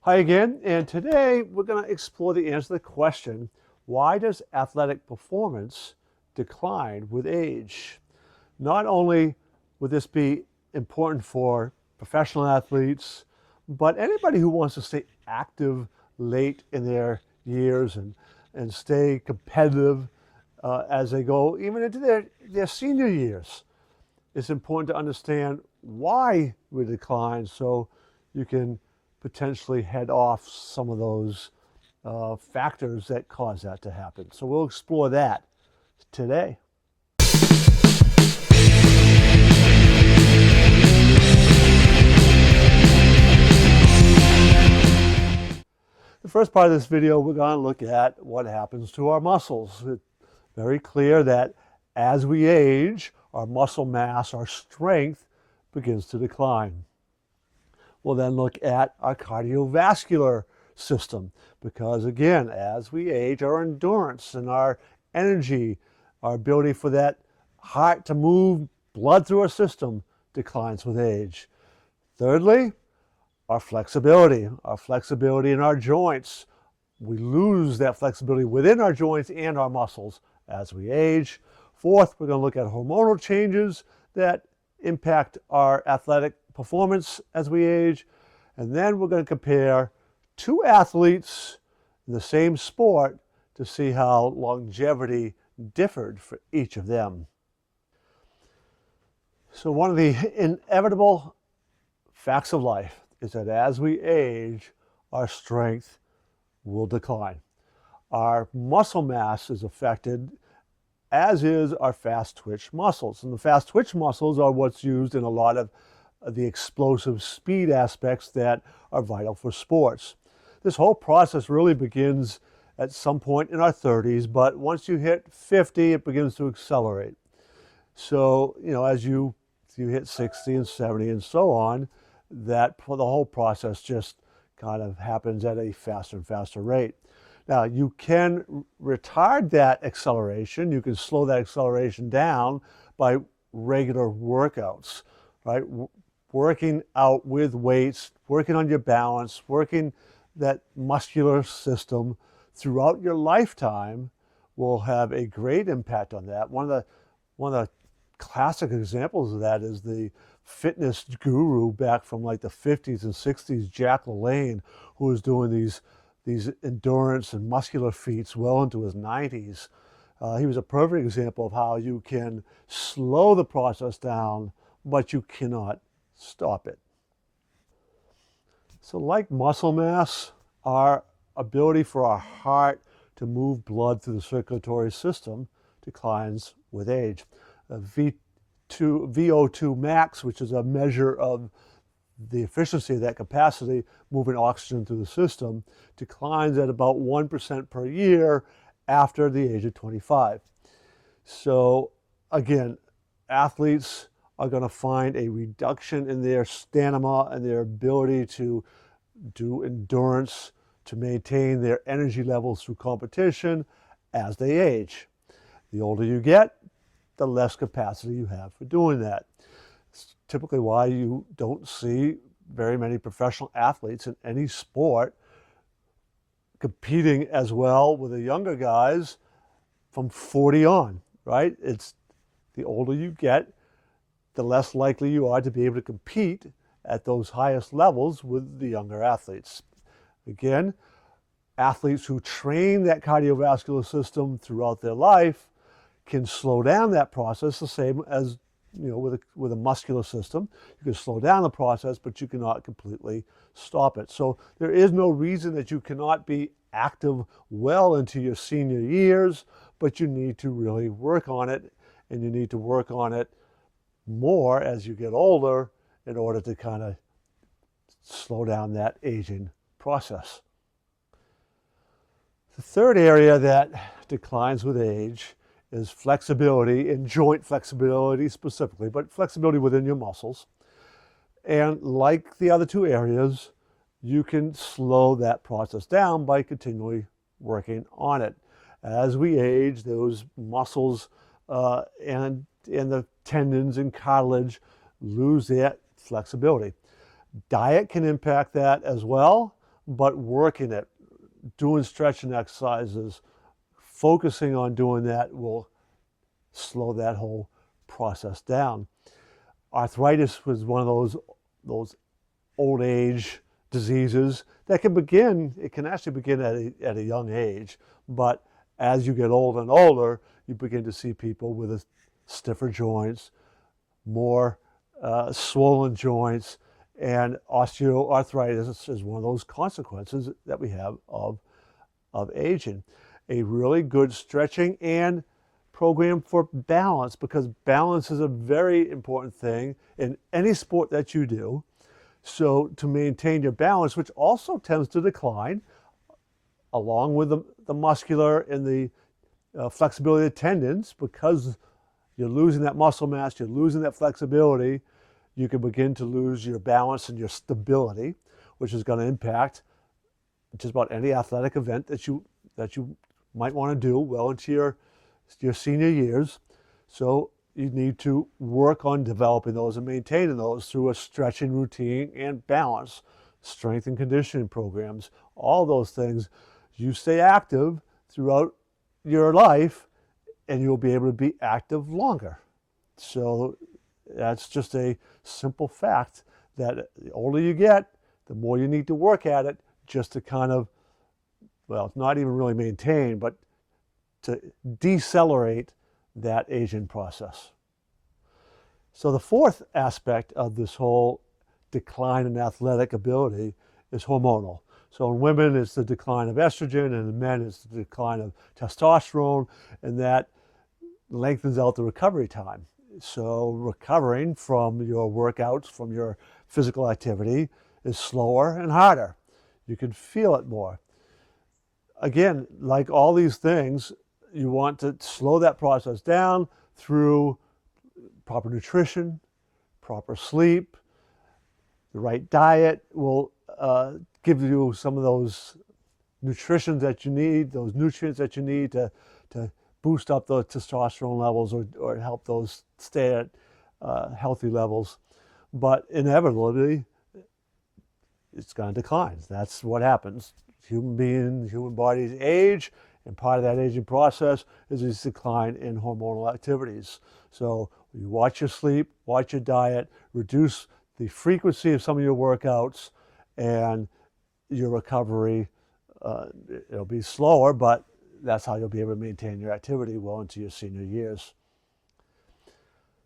Hi again, and today we're going to explore the answer to the question, why does athletic performance decline with age? Not only would this be important for professional athletes, but anybody who wants to stay active late in their years and stay competitive as they go even into their senior years. It's important to understand why we decline so you can potentially head off some of those factors that cause that to happen. So we'll explore that today. The first part of this video, we're going to look at what happens to our muscles. It's very clear that as we age, our muscle mass, our strength begins to decline. We'll then look at our cardiovascular system because, again, as we age, our endurance and our energy, our ability for that heart to move blood through our system declines with age. Thirdly, our flexibility in our joints. We lose that flexibility within our joints and our muscles as we age. Fourth, we're going to look at hormonal changes that impact our athletic performance as we age. And then we're going to compare two athletes in the same sport to see how longevity differed for each of them. So one of the inevitable facts of life is that as we age, our strength will decline. Our muscle mass is affected, as is our fast twitch muscles. And the fast twitch muscles are what's used in a lot of the explosive speed aspects that are vital for sports. This whole process really begins at some point in our 30s, but once you hit 50, it begins to accelerate. So, as you hit 60 and 70 and so on, that the whole process just kind of happens at a faster and faster rate. Now, you can retard that acceleration. You can slow that acceleration down by regular workouts, right? Working out with weights, working on your balance, working that muscular system throughout your lifetime will have a great impact on that. One of the classic examples of that is the fitness guru back from like the 50s and 60s, Jack LaLanne, who was doing these endurance and muscular feats well into his 90s. He was a perfect example of how you can slow the process down, but you cannot stop it. So like muscle mass, our ability for our heart to move blood through the circulatory system declines with age. VO2 max, which is a measure of the efficiency of that capacity moving oxygen through the system, declines at about 1% per year after the age of 25. So again, athletes are going to find a reduction in their stamina and their ability to do endurance, to maintain their energy levels through competition as they age. The older you get, the less capacity you have for doing that. It's typically why you don't see very many professional athletes in any sport competing as well with the younger guys from 40 on, right? It's the older you get, the less likely you are to be able to compete at those highest levels with the younger athletes. Again, athletes who train that cardiovascular system throughout their life can slow down that process the same as with a muscular system. You can slow down the process, but you cannot completely stop it. So there is no reason that you cannot be active well into your senior years, but you need to really work on it, and you need to work on it more as you get older in order to kind of slow down that aging process. The third area that declines with age is flexibility, and joint flexibility specifically, but flexibility within your muscles. And like the other two areas, you can slow that process down by continually working on it. As we age, those muscles and the tendons and cartilage lose that flexibility. Diet can impact that as well, but working it, doing stretching exercises, focusing on doing that will slow that whole process down. Arthritis was one of those old age diseases that can begin, it can actually begin at a young age, but as you get older and older, you begin to see people with stiffer joints, more swollen joints, and osteoarthritis is one of those consequences that we have of aging. A really good stretching and program for balance, because balance is a very important thing in any sport that you do. So to maintain your balance, which also tends to decline, along with the muscular and the flexibility of tendons, because you're losing that muscle mass, you're losing that flexibility, you can begin to lose your balance and your stability, which is going to impact just about any athletic event that you might want to do well into your senior years. So you need to work on developing those and maintaining those through a stretching routine and balance, strength and conditioning programs, all those things. You stay active throughout your life and you'll be able to be active longer. So that's just a simple fact that the older you get, the more you need to work at it just to kind of, well, not even really maintain, but to decelerate that aging process. So the fourth aspect of this whole decline in athletic ability is hormonal. So in women, it's the decline of estrogen, and in men, it's the decline of testosterone, and that lengthens out the recovery time. So recovering from your workouts, from your physical activity, is slower and harder. You can feel it more. Again, like all these things, you want to slow that process down through proper nutrition, proper sleep. The right diet will give you some of those nutrition that you need, those nutrients that you need to boost up the testosterone levels or help those stay at healthy levels. But inevitably, it's going to decline. That's what happens. Human bodies age, and part of that aging process is this decline in hormonal activities. So you watch your sleep, watch your diet, reduce the frequency of some of your workouts, and your recovery, it'll be slower, but that's how you'll be able to maintain your activity well into your senior years.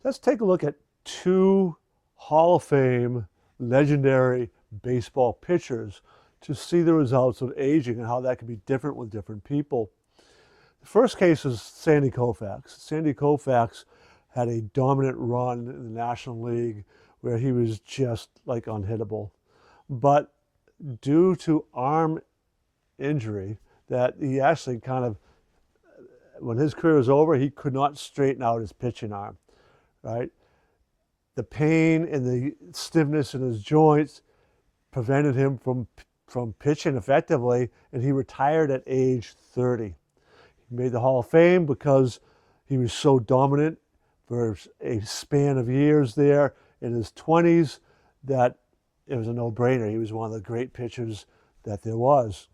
Let's take a look at two Hall of Fame legendary baseball pitchers to see the results of aging and how that can be different with different people. The first case is Sandy Koufax. Sandy Koufax had a dominant run in the National League where he was just like unhittable. But due to arm injury, that he actually kind of, when his career was over, he could not straighten out his pitching arm, right? The pain and the stiffness in his joints prevented him from pitching effectively, and he retired at age 30. He made the Hall of Fame because he was so dominant for a span of years there in his 20s that it was a no-brainer. He was one of the great pitchers that there was.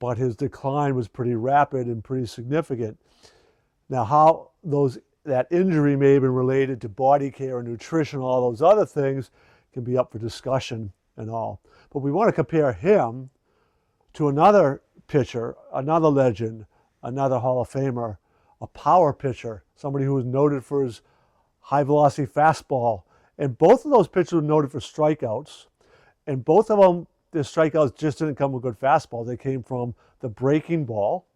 But his decline was pretty rapid and pretty significant. Now, how that injury may have been related to body care and nutrition, all those other things, can be up for discussion and all. But we want to compare him to another pitcher, another legend, another Hall of Famer, a power pitcher, somebody who was noted for his high-velocity fastball. And both of those pitchers were noted for strikeouts. And both of them, their strikeouts just didn't come with good fastball. They came from the breaking ball.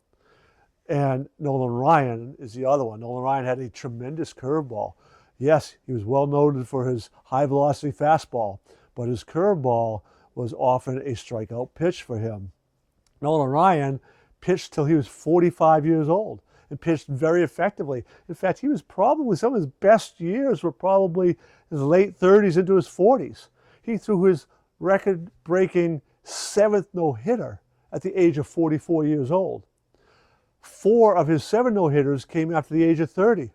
And Nolan Ryan is the other one. Nolan Ryan had a tremendous curveball. Yes, he was well noted for his high-velocity fastball, but his curveball was often a strikeout pitch for him. Nolan Ryan pitched till he was 45 years old and pitched very effectively. In fact, he was probably, some of his best years were probably his late 30s into his 40s. He threw his record-breaking 7th no-hitter at the age of 44 years old. 4 of his 7 no-hitters came after the age of 30.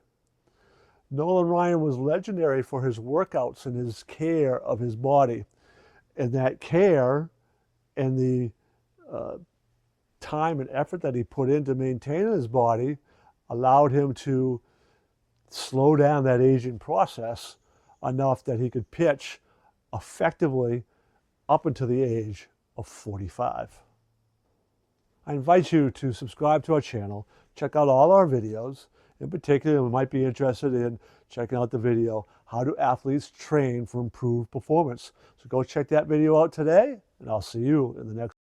Nolan Ryan was legendary for his workouts and his care of his body. And that care and the time and effort that he put into maintaining his body allowed him to slow down that aging process enough that he could pitch effectively up until the age of 45. I invite you to subscribe to our channel, check out all our videos. In particular, you might be interested in checking out the video, How Do Athletes Train for Improved Performance? So go check that video out today, and I'll see you in the next